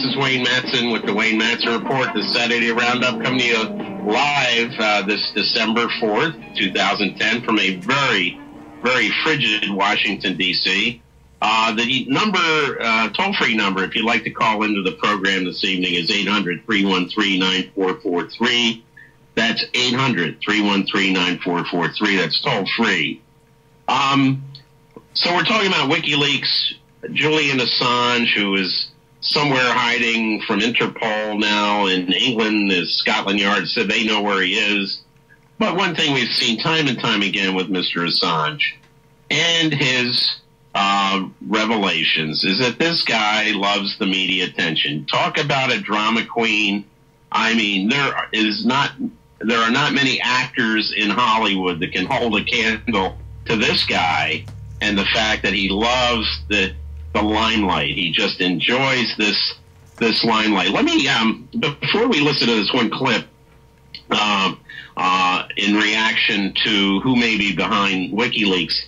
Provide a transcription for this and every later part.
This is Wayne Madsen with the Wayne Madsen Report, the Saturday Roundup, coming to you live this December 4th, 2010, from a very, very frigid Washington, D.C. The number, toll-free number, if you'd like to call into the program this evening, is 800-313-9443. That's 800-313-9443. That's toll-free. So we're talking about WikiLeaks, Julian Assange, who is somewhere hiding from Interpol now in England. As Scotland Yard said, they know where he is. But one thing we've seen time and time again with Mr. Assange and his revelations is that this guy loves the media attention. Talk about a drama queen. I mean, there are not many actors in Hollywood that can hold a candle to this guy and the fact that he loves the limelight. He just enjoys this limelight. Let me before we listen to this one clip in reaction to who may be behind WikiLeaks,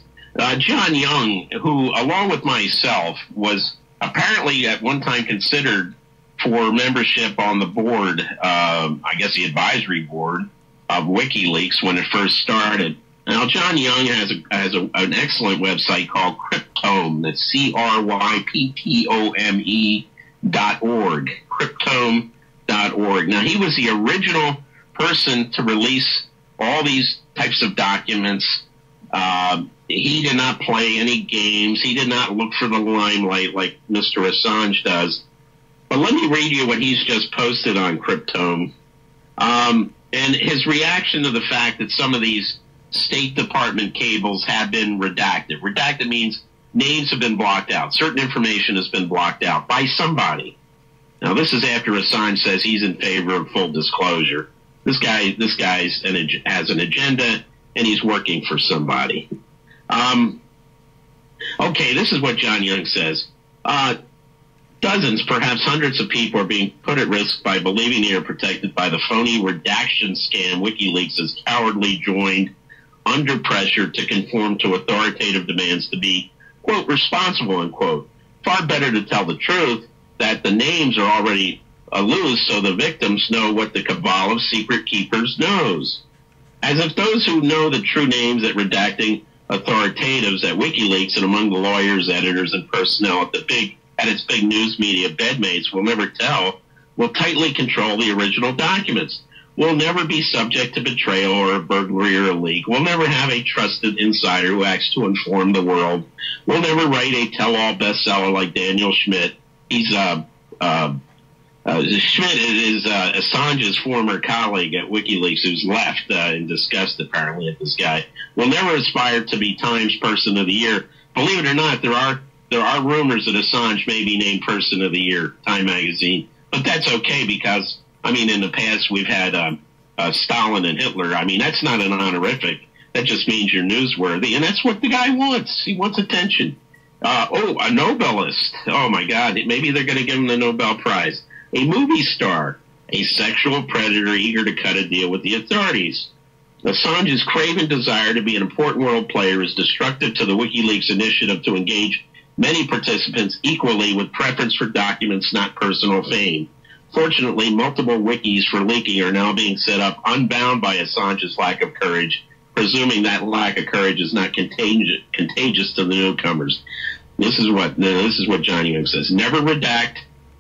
John Young, who along with myself was apparently at one time considered for membership on the board, I guess the advisory board of WikiLeaks when it first started. Now, John Young has an excellent website called Cryptome. That's CRYPTOME.org. Cryptome.org. Now, he was the original person to release all these types of documents. He did not play any games. He did not look for the limelight like Mr. Assange does. But let me read you what he's just posted on Cryptome. And his reaction to the fact that some of these State Department cables have been redacted. Redacted means names have been blocked out. Certain information has been blocked out by somebody. Now, this is after Assange says he's in favor of full disclosure. This guy has an agenda, and he's working for somebody. Okay, this is what John Young says. Dozens, perhaps hundreds of people are being put at risk by believing they are protected by the phony redaction scam WikiLeaks has cowardly joined under pressure to conform to authoritative demands to be, quote, responsible, unquote. Far better to tell the truth that the names are already loose so the victims know what the cabal of secret keepers knows. As if those who know the true names at redacting authoritatives at WikiLeaks and among the lawyers, editors, and personnel at its big news media bedmates will never tell, will tightly control the original documents. We'll never be subject to betrayal or a burglary or a leak. We'll never have a trusted insider who acts to inform the world. We'll never write a tell-all bestseller like Daniel Schmidt. He's Schmidt is Assange's former colleague at WikiLeaks who's left in disgust apparently at this guy. We'll never aspire to be Times Person of the Year. Believe it or not, there are rumors that Assange may be named Person of the Year, Time Magazine. But that's okay because, I mean, in the past we've had Stalin and Hitler. I mean, that's not an honorific. That just means you're newsworthy. And that's what the guy wants. He wants attention. A Nobelist. Oh, my God. Maybe they're going to give him the Nobel Prize. A movie star. A sexual predator eager to cut a deal with the authorities. Assange's craven desire to be an important world player is destructive to the WikiLeaks initiative to engage many participants equally with preference for documents, not personal fame. Fortunately, multiple wikis for leaking are now being set up unbound by Assange's lack of courage, presuming that lack of courage is not contagious to the newcomers. This is what John Young says. Never redact,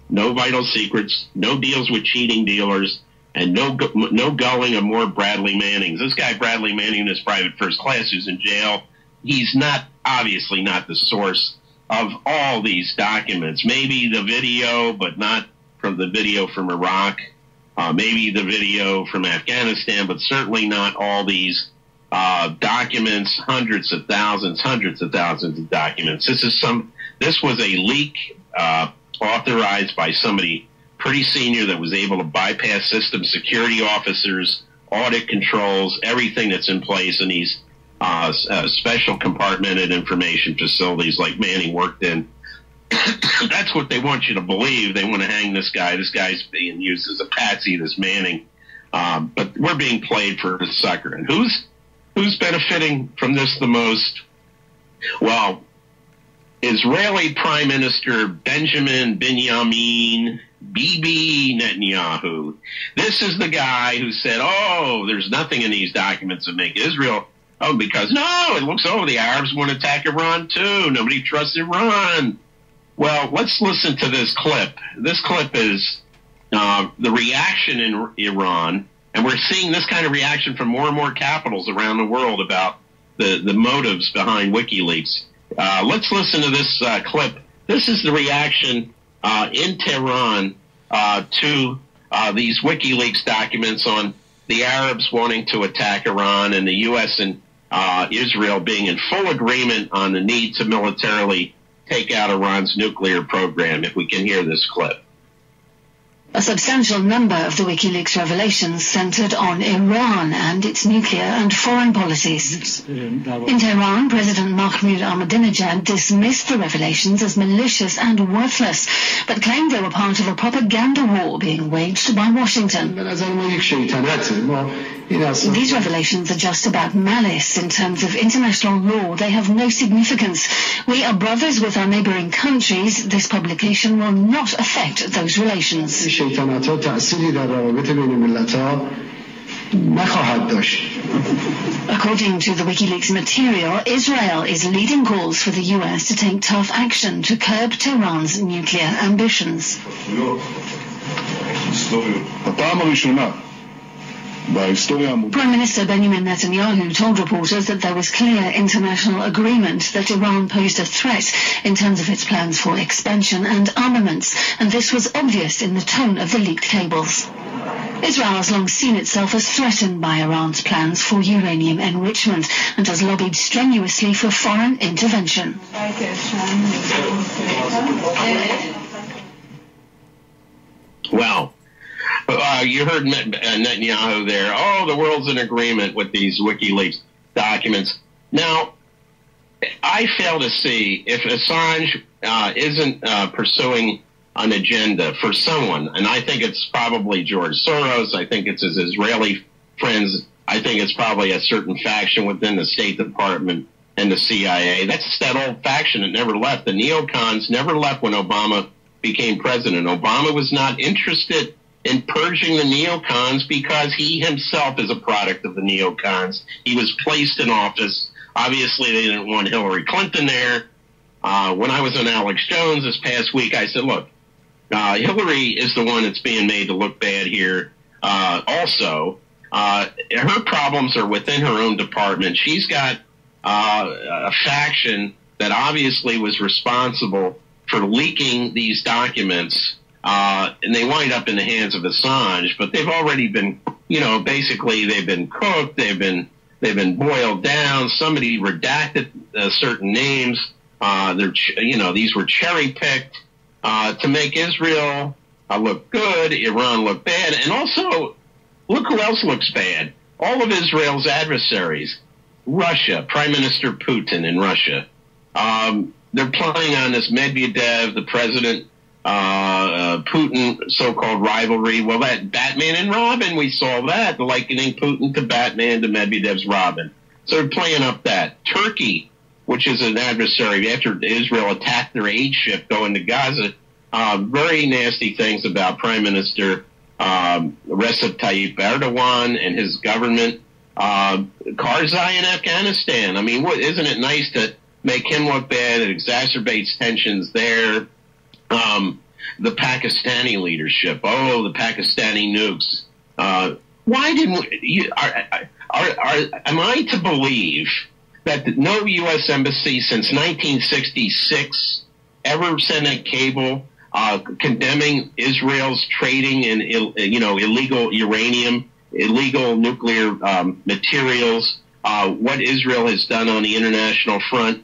no vital secrets, no deals with cheating dealers, and no gulling of more Bradley Mannings. This guy, Bradley Manning, is private first class, who's in jail. He's obviously not the source of all these documents. Maybe the video, but not from the video from Iraq. Maybe the video from Afghanistan, but certainly not all these documents, hundreds of thousands of documents. This was a leak authorized by somebody pretty senior that was able to bypass system security officers, audit controls, everything that's in place in these special compartmented information facilities like Manning worked in. That's what they want you to believe. They want to hang this guy. This guy's being used as a patsy, this Manning. But we're being played for a sucker. And who's benefiting from this the most? Well, Israeli Prime Minister Benjamin Bibi Netanyahu. This is the guy who said, oh, there's nothing in these documents that make Israel, because no, it looks, the Arabs want to attack Iran too. Nobody trusts Iran. Well, let's listen to this clip. This clip is the reaction in Iran, and we're seeing this kind of reaction from more and more capitals around the world about the motives behind WikiLeaks. Let's listen to this clip. This is the reaction in Tehran to these WikiLeaks documents on the Arabs wanting to attack Iran and the U.S. and Israel being in full agreement on the need to militarily take out Iran's nuclear program. If we can hear this clip. A substantial number of the WikiLeaks revelations centered on Iran and its nuclear and foreign policies. In Tehran, President Mahmoud Ahmadinejad dismissed the revelations as malicious and worthless, but claimed they were part of a propaganda war being waged by Washington. These revelations are just about malice. In terms of international law, they have no significance. We are brothers with our neighboring countries. This publication will not affect those relations. According to the WikiLeaks material, Israel is leading calls for the US to take tough action to curb Tehran's nuclear ambitions. Prime Minister Benjamin Netanyahu told reporters that there was clear international agreement that Iran posed a threat in terms of its plans for expansion and armaments, and this was obvious in the tone of the leaked cables. Israel has long seen itself as threatened by Iran's plans for uranium enrichment and has lobbied strenuously for foreign intervention. Wow. You heard Netanyahu there. Oh, the world's in agreement with these WikiLeaks documents. Now, I fail to see if Assange isn't pursuing an agenda for someone, and I think it's probably George Soros. I think it's his Israeli friends. I think it's probably a certain faction within the State Department and the CIA. That's that old faction that never left. The neocons never left when Obama became president. Obama was not interested in purging the neocons because he himself is a product of the neocons. He was placed in office. Obviously, they didn't want Hillary Clinton there. When I was on Alex Jones this past week, I said, look, Hillary is the one that's being made to look bad here. Also, her problems are within her own department. She's got a faction that obviously was responsible for leaking these documents, and they wind up in the hands of Assange, but they've already been, basically they've been cooked, they've been boiled down. Somebody redacted certain names. These were cherry picked to make Israel look good, Iran look bad, and also look who else looks bad. All of Israel's adversaries, Russia, Prime Minister Putin in Russia. They're playing on this Medvedev, the president, Putin so-called rivalry. Well, that Batman and Robin, we saw that, likening Putin to Batman to Medvedev's Robin. So they're playing up that. Turkey, which is an adversary after Israel attacked their aid ship going to Gaza, very nasty things about Prime Minister Recep Tayyip Erdogan and his government. Karzai in Afghanistan. I mean, isn't it nice to make him look bad? It exacerbates tensions there. The Pakistani leadership. Oh, the Pakistani nukes. Why didn't am I to believe that no U.S. embassy since 1966 ever sent a cable condemning Israel's trading in illegal uranium, illegal nuclear materials, what Israel has done on the international front,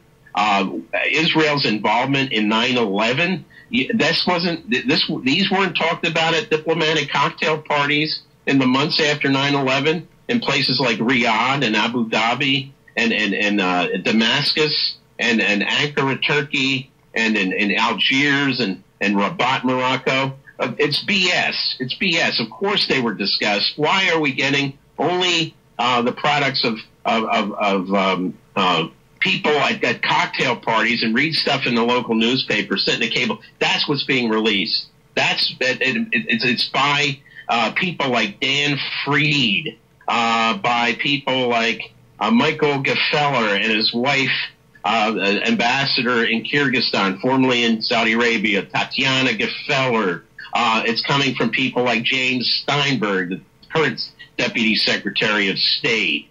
Israel's involvement in 9/11? These weren't talked about at diplomatic cocktail parties in the months after 9/11 in places like Riyadh and Abu Dhabi and Damascus and Ankara, Turkey, and in Algiers and Rabat, Morocco. It's BS. It's BS. Of course they were discussed. Why are we getting only the products of people at cocktail parties and read stuff in the local newspaper, sit in the cable. That's what's being released. It's by people like Dan Freed, by people like Michael Gefeller and his wife, ambassador in Kyrgyzstan, formerly in Saudi Arabia, Tatiana Gefeller. It's coming from people like James Steinberg, the current Deputy Secretary of State.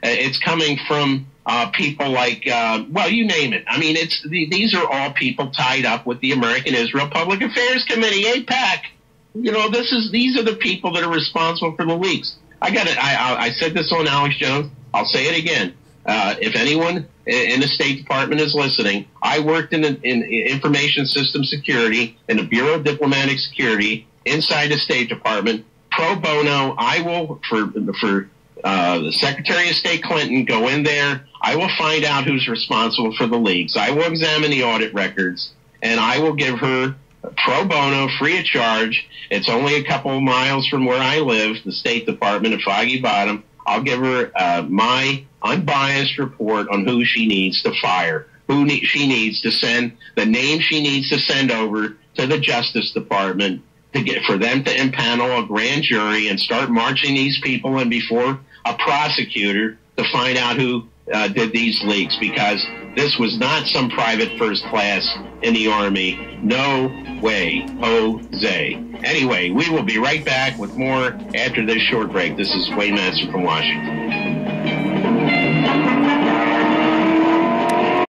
It's coming from people like, well, you name it. I mean, these are all people tied up with the American Israel Public Affairs Committee, AIPAC. You know, these are the people that are responsible for the leaks. I said this on Alex Jones. I'll say it again. If anyone in the State Department is listening, I worked in information system security in the Bureau of Diplomatic Security inside the State Department. Pro bono, I will, for the Secretary of State Clinton, go in there. I will find out who's responsible for the leaks. I will examine the audit records, and I will give her pro bono, free of charge. It's only a couple of miles from where I live, the State Department of Foggy Bottom. I'll give her my unbiased report on who she needs to fire, she needs to send, the name she needs to send over to the Justice Department for them to impanel a grand jury and start marching these people in before a prosecutor to find out who did these leaks, because this was not some private first class in the Army. No way, Jose. Anyway, we will be right back with more after this short break. This is Wayne Madsen from Washington.